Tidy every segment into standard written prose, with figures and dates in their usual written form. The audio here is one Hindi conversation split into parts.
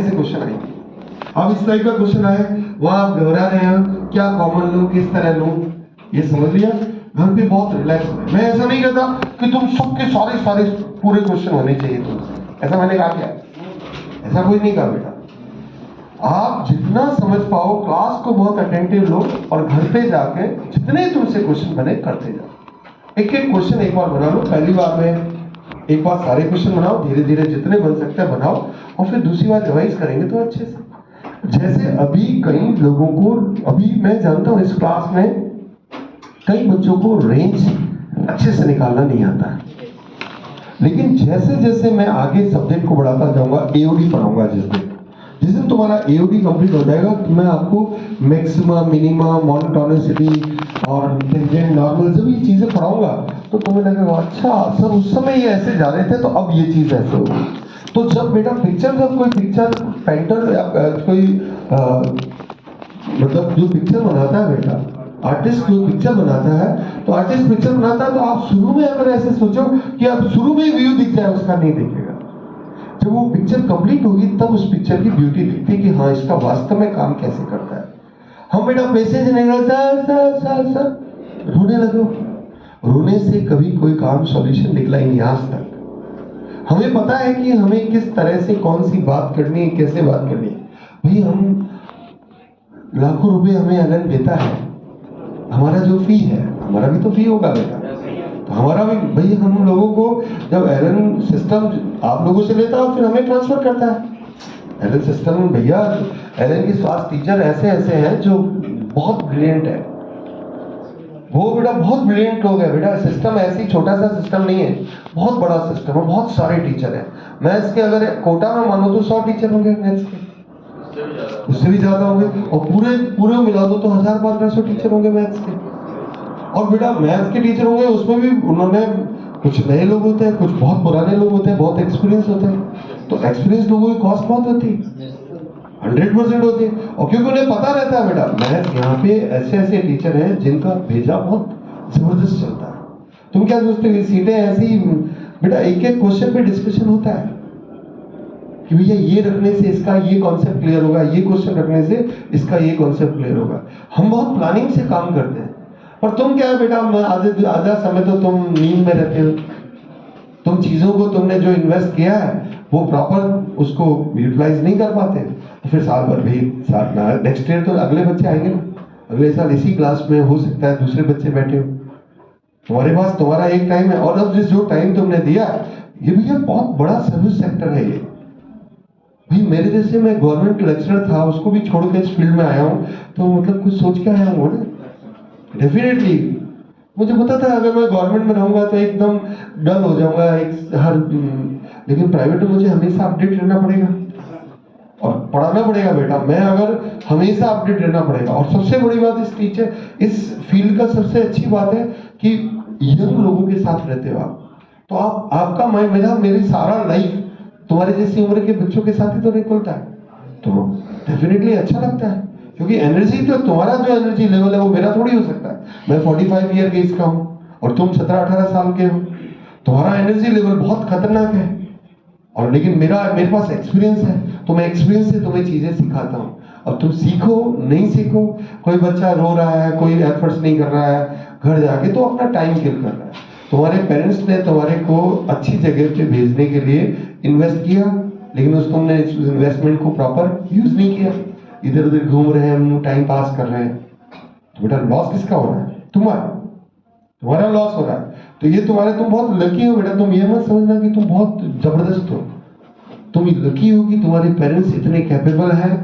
ऐसे क्वेश्चन आएंगे। अब इस टाइप का क्वेश्चन आए, वहां आप घबरा रहे हो, क्या कॉमन लूं, किस तरह लूं, ये समझ लिया। घर पे बहुत रिलैक्स है। मैं ऐसा नहीं कहता कि तुम सबके सारे पूरे क्वेश्चन होने चाहिए तुमसे, ऐसा मैंने कहा क्या? ऐसा कोई नहीं कहा बेटा। आप जितना समझ पाओ क्लास को बहुत अटेंटिव लो और घर पे जाके जितने तुमसे क्वेश्चन बने करते जाओ। एक एक क्वेश्चन एक बार बना लो, पहली बार में एक बार सारे क्वेश्चन बनाओ, धीरे धीरे जितने बन सकते हैं बनाओ, और फिर दूसरी बार रिवाइज करेंगे तो अच्छे से। जैसे अभी कई लोगों को, अभी मैं जानता हूं इस क्लास में कई बच्चों को रेंज अच्छे से निकालना नहीं आता है, लेकिन जैसे जैसे मैं आगे सब्जेक्ट को बढ़ाता जाऊंगा, एओडी पढ़ाऊंगा, जिस दिन तुम्हारा एओडी कंप्लीट हो जाएगा तो मैं आपको मैक्सिमम, मिनिमम, मोनोटोनिसिटी और टेंजेंट, नॉर्मल जब ये चीजें पढ़ाऊंगा तो तुम्हें लगेगा अच्छा सर उस समय ये ऐसे जा रहे थे तो अब ये चीज ऐसे होगी। तो जब बेटा पिक्चर, जब कोई पिक्चर पेंटर या कोई मतलब जो पिक्चर बनाता है बेटा, आर्टिस्ट जो पिक्चर बनाता है, तो आर्टिस्ट पिक्चर बनाता है तो आप शुरू में अगर ऐसे सोचो कि आप शुरू में व्यू दिख जाए, उसका नहीं दिखेगा। जब वो पिक्चर कंप्लीट होगी तब उस पिक्चर की ब्यूटी दिखती है कि हाँ इसका वास्तव में काम कैसे करता है। हम बेटा पैसे से नहीं सर रोने लगो, रोने से कभी कोई काम सॉल्यूशन निकला ही नहीं आज तक। हमें पता है कि हमें किस तरह से कौन सी बात करनी है, कैसे बात करनी है। भाई हम लाखों रुपए हमें एलन देता है, हमारा जो फी है, हमारा भी तो फी होगा बेटा, तो हमारा भी भाई, हम लोगों को जब एलन सिस्टम आप लोगों से लेता है फिर हमें ट्रांसफर करता है। एलन सिस्टम भैया, एलन की स्वास्थ्य टीचर ऐसे ऐसे हैं जो बहुत ब्रिलियंट है, वो बेटा बहुत ब्रिलियंट लोग है बेटा। सिस्टम ऐसी छोटा सा सिस्टम नहीं है, बहुत बड़ा सिस्टम है, बहुत सारे टीचर हैं। मैथ्स के अगर कोटा में मानो तो 100 टीचर होंगे मैथ्स के, उससे भी ज्यादा होंगे, और पूरे मिला दो तो 1000-1500 टीचर होंगे मैथ्स के। और बेटा मैथ्स के टीचर होंगे, उसमें भी उन्होंने कुछ नए लोग होते हैं, कुछ बहुत पुराने लोग होते हैं, बहुत एक्सपीरियंस होते हैं। तो एक्सपीरियंस लोगों की कॉस्ट बहुत होती है, 100% होती है। और क्योंकि उन्हें पता रहता है बेटा मैथ्स यहाँ पे ऐसे ऐसे टीचर हैं जिनका भेजा बहुत जबरदस्त चलता है। तुम क्या सोचते हो सीटें ऐसी बेटा, एक एक क्वेश्चन पे डिस्कशन होता है कि भैया ये रखने से इसका ये कॉन्सेप्ट क्लियर होगा, ये क्वेश्चन रखने से इसका ये कॉन्सेप्ट क्लियर होगा। हम बहुत प्लानिंग से काम करते हैं। और तुम क्या है बेटा, आधा समय तो तुम नींद में रहते हो। तुम चीजों को तुमने जो इन्वेस्ट किया है वो प्रॉपर उसको यूटिलाइज नहीं कर पाते, तो फिर साल भर भी नेक्स्ट ईयर तो अगले बच्चे आएंगे ना, अगले साल इसी क्लास में हो सकता है दूसरे बच्चे बैठे हो। तुम्हारे पास तुम्हारा एक टाइम है, और अब जो टाइम तुमने दिया, ये भैया बहुत बड़ा सर्विस सेक्टर है ये भाई। मेरे जैसे मैं गवर्नमेंट लेक्चरर था, उसको भी छोड़ के इस फील्ड में आया हूँ, तो मतलब कुछ सोच के आया हूँ ना। डेफिनेटली मुझे पता था अगर मैं गवर्नमेंट में रहूंगा तो एकदम डल हो जाऊंगा लेकिन प्राइवेट में मुझे हमेशा अपडेट रहना पड़ेगा और पढ़ाना पड़ेगा बेटा। मैं अगर हमेशा अपडेट रहना पड़ेगा। और सबसे बड़ी बात इस फील्ड का सबसे अच्छी बात है कि यंग लोगों के साथ रहते हो आप, तो आपका मेरी सारा लाइफ तुम्हारे जैसी उम्र के बच्चों के साथ ही तो निकलता है, तो डेफिनेटली अच्छा लगता है। क्योंकि एनर्जी तो तुम्हारा जो एनर्जी लेवल है वो मेरा थोड़ी हो सकता है। मैं 45 ईयर के इसका हूँ और तुम 17-18 साल के हो, तुम्हारा एनर्जी लेवल बहुत खतरनाक है। और लेकिन मेरे पास एक्सपीरियंस है, तो मैं एक्सपीरियंस से तुम्हें चीजें सिखाता हूँ। अब तुम सीखो नहीं सीखो, कोई बच्चा रो रहा है, कोई एफर्ट्स नहीं कर रहा है, घर जाके तो अपना टाइम किल कर रहा है। तुम्हारे पेरेंट्स ने तुम्हारे को अच्छी जगह पे भेजने के लिए इन्वेस्ट किया, लेकिन तुमने इन्वेस्टमेंट को प्रॉपर यूज नहीं किया, इधर उधर घूम रहे हैं, टाइम पास कर रहे हैं, तो बेटा लॉस किसका हो रहा है? तुम्हारा लॉस हो रहा है। तो ये तुम बहुत लकी हो बेटा। तुम ये मत समझना कि तुम बहुत जबरदस्त हो, तुम लकी हो कि तुम्हारे पेरेंट्स इतने कैपेबल हैं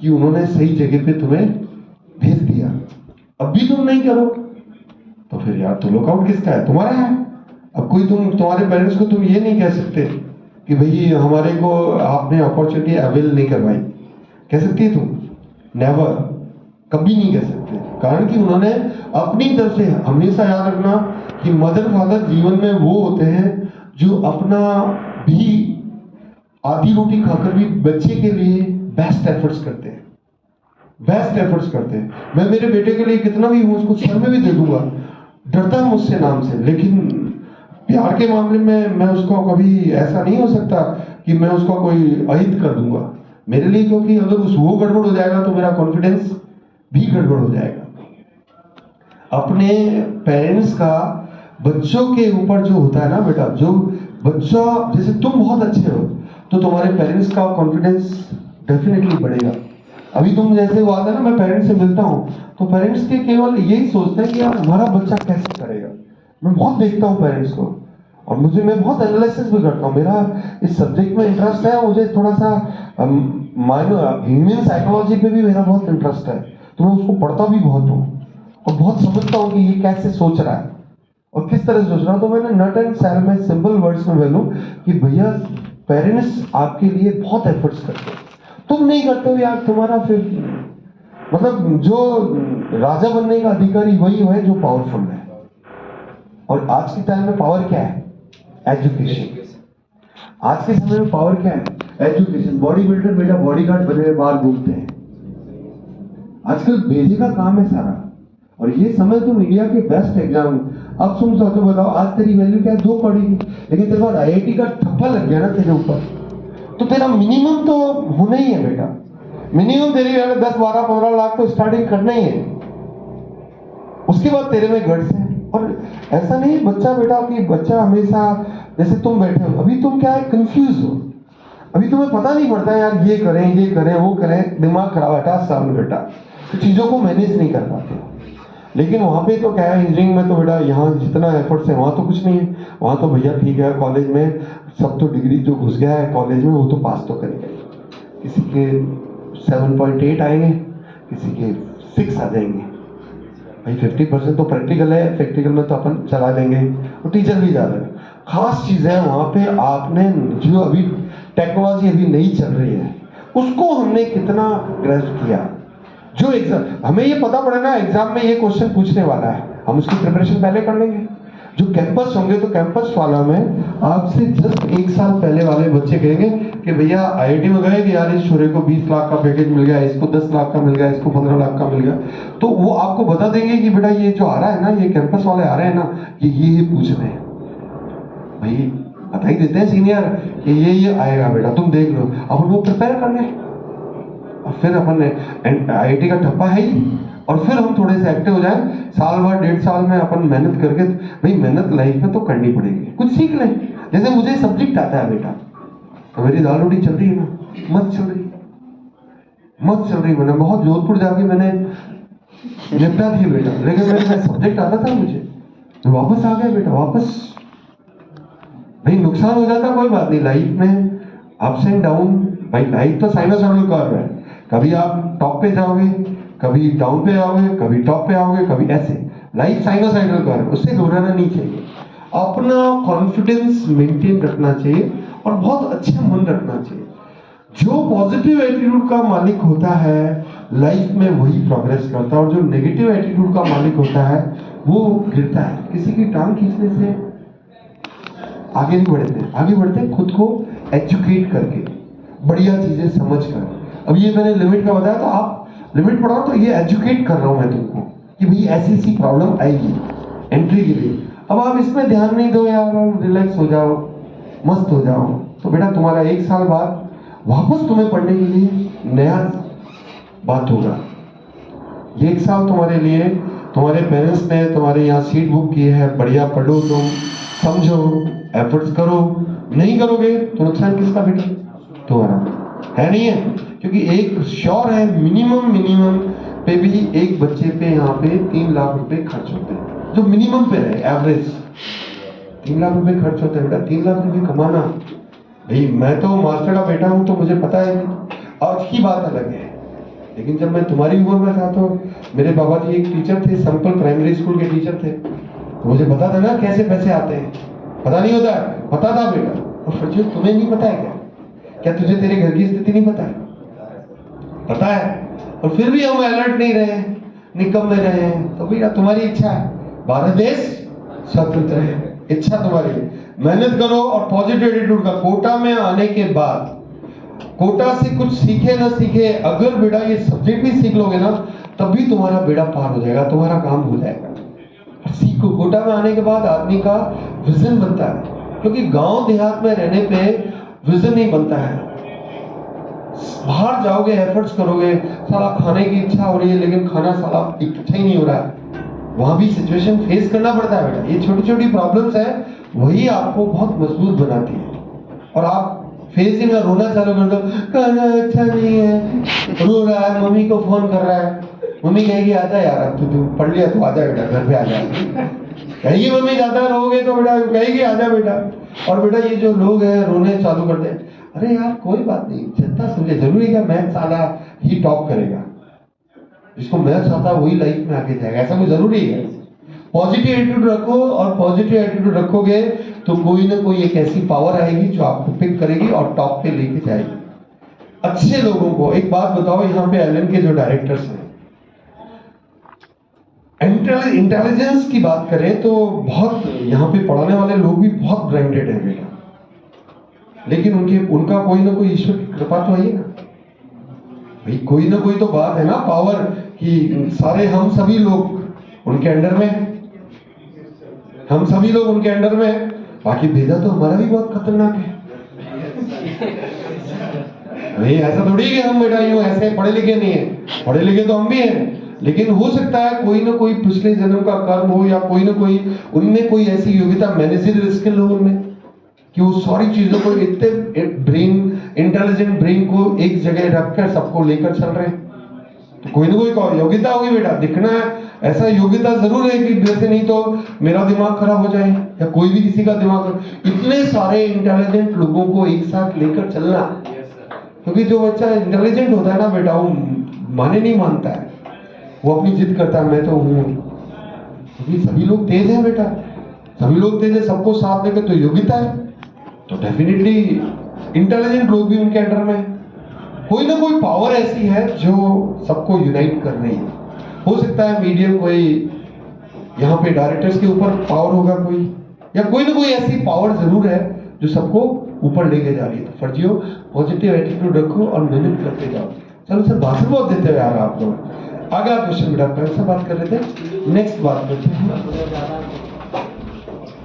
कि उन्होंने सही जगह पे तुम्हें भेज दिया। अब भी तुम नहीं करो तो फिर यार तो लुकआउट किसका है? तुम्हारा है। अब कोई तुम्हारे पेरेंट्स को तुम ये नहीं कह सकते कि भाई हमारे को आपने अपॉर्चुनिटी अवेल नहीं करवाई। कह सकती है तुम? नेवर, कभी नहीं कह सकते। कारण कि उन्होंने अपनी तरफ से, हमेशा याद रखना कि मदर फादर जीवन में वो होते हैं जो अपना भी आधी रोटी खाकर भी बच्चे के लिए बेस्ट एफर्ट्स करते हैं, बेस्ट एफर्ट्स करते हैं। मैं मेरे बेटे के लिए कितना भी हूं, उसको सर में भी दे दूंगा, डरता है मुझसे नाम से, लेकिन प्यार के मामले में मैं उसको कभी ऐसा नहीं हो सकता कि मैं उसका कोई अहित कर दूंगा। मेरे लिए, क्योंकि अगर उस वो गड़बड़ हो जाएगा तो मेरा कॉन्फिडेंस भी गड़बड़ हो जाएगा। अपने पेरेंट्स का बच्चों के ऊपर जो होता है ना बेटा, जो बच्चा, जैसे तुम बहुत अच्छे हो तो तुम्हारे पेरेंट्स का कॉन्फिडेंस डेफिनेटली बढ़ेगा। अभी तुम जैसे वो आता है ना, मैं पेरेंट्स से मिलता हूँ तो पेरेंट्स के केवल यही सोचते हैं कि यार हमारा बच्चा कैसे करेगा। मैं बहुत देखता हूँ पेरेंट्स को, और मैं बहुत एनालिसिस भी करता हूँ। मेरा इस सब्जेक्ट में इंटरेस्ट है, मुझे थोड़ा सा ह्यूमन साइकोलॉजी पे भी मेरा बहुत इंटरेस्ट है, तो मैं उसको पढ़ता भी बहुत हूँ और बहुत समझता हूँ कि ये कैसे सोच रहा है और किस तरह से सोच रहा हूँ। तो मैंने नट एंड साइल में सिंपल वर्ड्स में बोलूं कि भैया पेरेंट्स आपके लिए बहुत एफर्ट्स करते हैं, तुम नहीं करते हो यार, तुम्हारा फिर मतलब जो राजा बनने का अधिकारी वही है जो पावरफुल है। और आज के टाइम में पावर क्या है? एजुकेशन। आज के समय में पावर क्या है? एजुकेशन। बॉडी बिल्डर बेटा बॉडीगार्ड बने हुए बाहर घूमते हैं, आजकल भेजे का काम है सारा। और ये समझ तुम इंडिया के बेस्ट एग्जाम, अब तुम सोचो बताओ आज तेरी वैल्यू क्या है? 2 पढ़ेगी, लेकिन तेरे बाद आईआईटी का ठप्पा लग गया ना तेरे ऊपर, तो तेरा मिनिमम तो होना ही है बेटा। मिनिमम तेरी 10 12 15 लाख तो स्टार्टिंग करना ही है, उसके बाद तेरे में गट्स है। और ऐसा नहीं बच्चा बेटा कि बच्चा हमेशा, जैसे तुम बैठे हो अभी, तुम क्या है, कंफ्यूज हो, अभी तुम्हें पता नहीं पड़ता यार ये करें वो करें, दिमाग खराब है 18 साल में बेटा, तो चीजों को मैनेज नहीं कर पाते। लेकिन वहां पे तो क्या है, इंजीनियरिंग में तो बेटा यहाँ जितना एफर्ट्स है वहां तो कुछ नहीं है। वहां तो भैया ठीक है, कॉलेज में सब तो डिग्री जो घुस गया है कॉलेज में वो तो पास तो करेंगे, किसी के 7.8 आएंगे, किसी के 6 आ जाएंगे। भाई 50% तो प्रैक्टिकल है, प्रैक्टिकल में तो अपन चला देंगे, और टीचर भी ज्यादा है। खास चीज है वहां पे, आपने जो अभी टेक्नोलॉजी अभी नई चल रही है उसको हमने कितना ग्रेस्प किया। जो एग्जाम हमें ये पता पड़े ना एग्जाम में ये क्वेश्चन पूछने वाला है, हम उसकी प्रिपरेशन पहले कर लेंगे। जो कैंपस होंगे तो कैंपस वाला में आपसे जस्ट 1 साल पहले वाले बच्चे कहेंगे कि भैया आईआईटी में गए कि यार इस छोरे को 20 लाख का पैकेज मिल गया, इसको 10 लाख का मिल गया, इसको 15 लाख का मिल गया, तो वो आपको बता देंगे कि बेटा ये जो आ रहा है ना, ये कैंपस वाले आ रहे हैं ना, ये पूछ रहे हैं। भाई बता ही देते हैं सीनियर कि ये आएगा बेटा, तुम देख लो। अब वो प्रिपेयर कर लें, और फिर अपन आईआईटी का ठप्पा है ही, और फिर हम थोड़े से एक्टिव हो जाएं, साल भर 1.5 साल में अपन मेहनत करके, भाई मेहनत लाइफ में तो करनी पड़ेगी, कुछ सीख लें। जैसे मुझे सब्जेक्ट आता है बेटा, तो मेरी दाल रोटी चल रही है ना, मत चल रही, मैंने बहुत जोधपुर जाके मैंने निपटा दिया बेटा, लेकिन मेरे सब्जेक्ट आता था मुझे, तो वापस आ गया बेटा, वापस। भाई नुकसान हो जाता कोई बात नहीं, लाइफ में अप्स एंड डाउन, भाई लाइफ तो साइनोसॉइडल कर्व है, कभी आप टॉप पे जाओगे, कभी डाउन पे आओगे, कभी टॉप पे आओगे, कभी ऐसे, लाइफ साइनोसॉइडल कर्व, उससे घबराना नहीं चाहिए। अपना कॉन्फिडेंस मेंटेन रखना चाहिए और बहुत अच्छा मन रखना चाहिए। जो पॉजिटिव एटीट्यूड का मालिक होता है लाइफ में वही प्रोग्रेस करता है, और जो नेगेटिव एटीट्यूड का मालिक होता है वो गिरता है। किसी की टांग खींचने से आगे नहीं बढ़ते, आगे बढ़ते हैं खुद को एजुकेट करके, बढ़िया चीजें समझ कर। अब ये मैंने लिमिट का बताया, तो आप लिमिट पढ़ाओ, तो ये एजुकेट कर रहा हूं मैं तुमको कि भाई ऐसी ऐसी प्रॉब्लम आएगी एंट्री के लिए। अब आप इसमें ध्यान नहीं दो यार, रिलैक्स हो जाओ, मस्त हो जाओ, तो बेटा तुम्हारा 1 साल बाद वापस तुम्हें पढ़ने के लिए नया बात होगा। ये 1 साल तुम्हारे लिए, तुम्हारे पेरेंट्स ने तुम्हारे यहाँ सीट बुक की है, बढ़िया पढ़ो, तुम समझो, एफर्ट्स करो। नहीं करोगे तो नुकसान किसका बेटा? तुम्हारा है, नहीं है? क्योंकि एक श्योर है, मिनिमम पे भी एक बच्चे पे यहाँ पे 3 लाख रुपए खर्च होते हैं, जो मिनिमम पे रहे, एवरेज 3 लाख रुपए खर्च होते हैं बेटा। 3 लाख रुपए कमाना, भाई मैं तो मास्टर का बेटा हूँ तो मुझे पता है, आज की बात अलग है। लेकिन जब मैं तुम्हारी उम्र में था तो मेरे बाबा जी एक टीचर थे, सिंपल प्राइमरी स्कूल के टीचर थे, तो मुझे पता था ना कैसे पैसे आते हैं। पता नहीं होता, पता था बेटा। और सोचिए तुम्हें नहीं पता है क्या तुझे तेरे घर की स्थिति नहीं पता है? पता है, और फिर भी हम अलर्ट नहीं रहे, निकम में रहे हैं। तो भैया तुम्हारी इच्छा है, भारत देश स्वतंत्र है, इच्छा तुम्हारी है, मेहनत करो। और पॉजिटिव एटीट्यूड का, कोटा में आने के बाद कोटा से कुछ सीखे ना सीखे, अगर बेटा ये सब्जेक्ट भी सीख लोगे ना, तब भी तुम्हारा बेड़ा पार हो जाएगा, तुम्हारा काम हो जाएगा। सीखो, कोटा में आने के बाद आदमी का विजन बनता है, क्योंकि गांव देहात में रहने पे विजन नहीं बनता है, बाहर जाओगे, एफर्ट्स करोगे, साला खाने की इच्छा हो रही है लेकिन खाना साला अच्छा ही नहीं हो रहा है, वहां भी सिचुएशन फेस करना पड़ता है बेटा। ये छोटी छोटी प्रॉब्लम्स है, वही आपको बहुत मजबूत बनाती है। और आप फेस ही में रोना चालू कर दो, खाना अच्छा नहीं है, रो रहा है, मम्मी को फोन कर रहा है, मम्मी कहेगी आजा यार, अब तू पढ़ लिया तो आजा बेटा, घर पे आजा। कहेगी मम्मी ज्यादा रोगे तो बेटा कहेगी आजा बेटा। और बेटा ये जो लोग हैं रोने चालू करते हैं, अरे यार कोई बात नहीं, जितना समझे, जरूरी है मैथ साला ही टॉप करेगा, जिसको मैथ्स आता है वही लाइफ में आगे जाएगा, ऐसा कोई जरूरी है? पॉजिटिव एटीट्यूड रखो, और पॉजिटिव एटीट्यूड रखोगे तो कोई ना कोई एक ऐसी पावर आएगी जो आपको पिक करेगी और टॉप पे लेके जाएगी। अच्छे लोगों को एक बात बताओ, यहाँ पे एलन के जो डायरेक्टर्स हैं, इंटेलिजेंस की बात करें तो बहुत यहाँ पे पढ़ाने वाले लोग भी बहुत ब्रांडेड है बेटा, लेकिन उनका कोई ना कोई ईश्वर की कृपा तो है ना भाई, कोई ना कोई तो बात है ना, पावर कि सारे हम सभी लोग उनके अंडर में, हम सभी लोग उनके अंडर में। बाकी भेजा तो हमारा भी बहुत खतरनाक है भाई, ऐसा थोड़ी कि हम बेटा यूं ऐसे पढ़े लिखे नहीं है, पढ़े लिखे तो हम भी हैं, लेकिन हो सकता है कोई ना कोई पिछले जन्म का कर्म हो, या कोई ना कोई उनमें कोई ऐसी योग्यता, मैनेजरियल स्किल हो उनमें, कि वो सारी चीजों को इतने इंटेलिजेंट ब्रेन को एक जगह रखकर सबको लेकर चल रहे हैं। तो कोई ना कोई योग्यता होगी बेटा, दिखना है ऐसा योग्यता जरूर है कि जैसे नहीं तो मेरा दिमाग खराब हो जाए या कोई भी किसी का दिमाग। इतने सारे इंटेलिजेंट लोगों को एक साथ लेकर चलना, क्योंकि जो बच्चा इंटेलिजेंट होता है ना बेटा, वो माने नहीं मानता है, वो अपनी जिद करता है मैं तो हूं, क्योंकि सभी लोग तेज हैं बेटा, सभी लोग तेज है, सबको साथ लेकर तो योग्यता है, तो डेफिनेटली इंटेलिजेंट लोग भी उनके अंडर में। कोई ना कोई पावर ऐसी है जो सबको यूनाइट कर रही है। हो सकता है मीडियम कोई यहाँ पे डायरेक्टर्स के ऊपर पावर होगा कोई, या कोई ना कोई ऐसी पावर जरूर है जो सबको ऊपर लेके जा रही है। तो फर्जियो पॉजिटिव एटीट्यूड रखो और मेहनत करते जाओ। चलो सर भाषण बहुत देते हो यार आप लोग। अगला क्वेश्चन बेटा, पहले से बात कर रहे थे, नेक्स्ट बात करते हैं।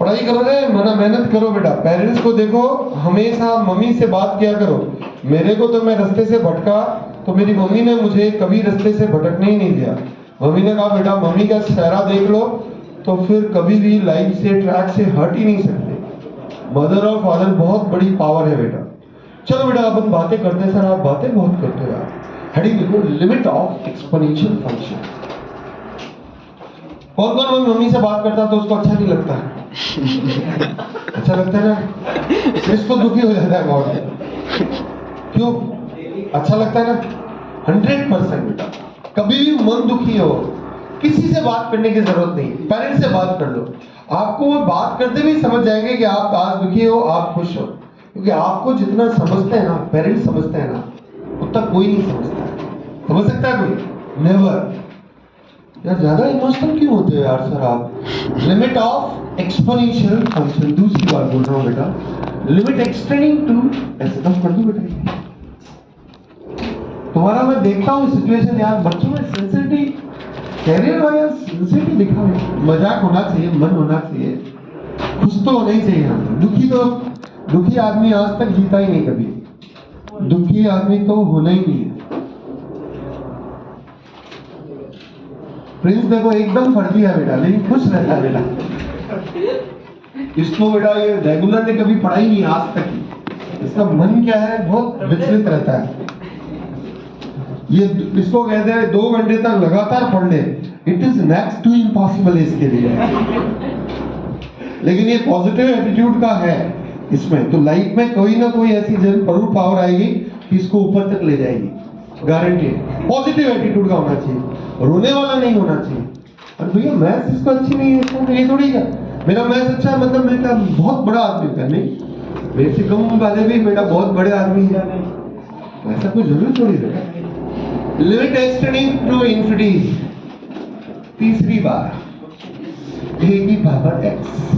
पढ़ाई कर रहे हैं, मना मेहनत करो बेटा। पेरेंट्स को देखो, हमेशा मम्मी से बात किया करो। मेरे को तो मैं रास्ते से भटका तो मेरी मम्मी ने मुझे कभी रास्ते से भटकने ही नहीं दिया। मम्मी ने कहा बेटा मम्मी का चेहरा देख लो तो फिर कभी भी लाइफ से, ट्रैक से हट ही नहीं सकते। मदर और फादर बहुत बड़ी पावर है बेटा। चलो बेटा अपन बातें करते हैं। सर आप बातें बहुत करते हो यार। हेडिंग लिखो, लिमिट ऑफ एक्सपोनेंशियल फंक्शन। कौन कौन मम्मी से बात करता तो उसको अच्छा नहीं लगता? अच्छा लगता है ना, इसको दुखी हो जाता है बहुत। क्यों अच्छा लगता है ना? 100% बेटा। कभी भी मन दुखी हो, किसी से बात करने की जरूरत नहीं, पेरेंट्स से बात कर लो। आपको वो बात करते भी समझ जाएंगे कि आप आज दुखी हो, आप खुश हो, क्योंकि आपको जितना समझते हैं ना, पेरेंट्स समझते हैं ना, उतना कोई नहीं समझता है। समझ सकता है कोई? नेवर। यार ज्यादा इमोशनल क्यों होते हो यार सर आप? लिमिट ऑफ एक्सपोनेंशियल फंक्शन, दूसरी बार बोल रहा हूँ बेटा, लिमिट एक्सटेंडिंग टू, ऐसे तो पढ़ दो बेटा। तुम्हारा मैं देखता हूँ सिचुएशन यार, बच्चों में सेंसिटिव कैरियर वाला सेंसिटिव दिखा है। मजाक होना चाहिए, मन होना चाहिए, खुश तो होना ही चाहिए हम। दुखी आदमी आज तक जीता ही नहीं कभी। दुखी आदमी तो होना ही नहीं है। प्रिंस देखो एकदम फर्जी है बेटा, लेकिन खुश रहता है बेटा। इसको बेटा ये रेगुलर ने कभी पढ़ाई नहीं आज तक। इसका मन क्या है, बहुत विचलित रहता है। ये इसको कहते हैं 2 घंटे तक लगातार पढ़ ले, it is next to impossible इसके लिए। लेकिन ये पॉजिटिव एटीट्यूड का है इसमें, तो लाइफ में कोई ना कोई ऐसी जरूर पावर आएगी कि इसको ऊपर तक ले जाएगी, गारंटी है। पॉजिटिव एटीट्यूड का होना चाहिए, रोने वाला नहीं होना चाहिए। और भैया मैथ्स इसको अच्छी नहीं है, तो ये थोड़ी है मेरा मैथ्स अच्छा है मतलब मैं बहुत बड़ा आदमी था, नहीं मेरे से कम वाले भी बेटा बहुत बड़े आदमी है, ऐसा कोई जरूरी थोड़ी है। लिमिट एक्सटेंडिंग टू इंफिनिटी, तीसरी बार a की पावर x।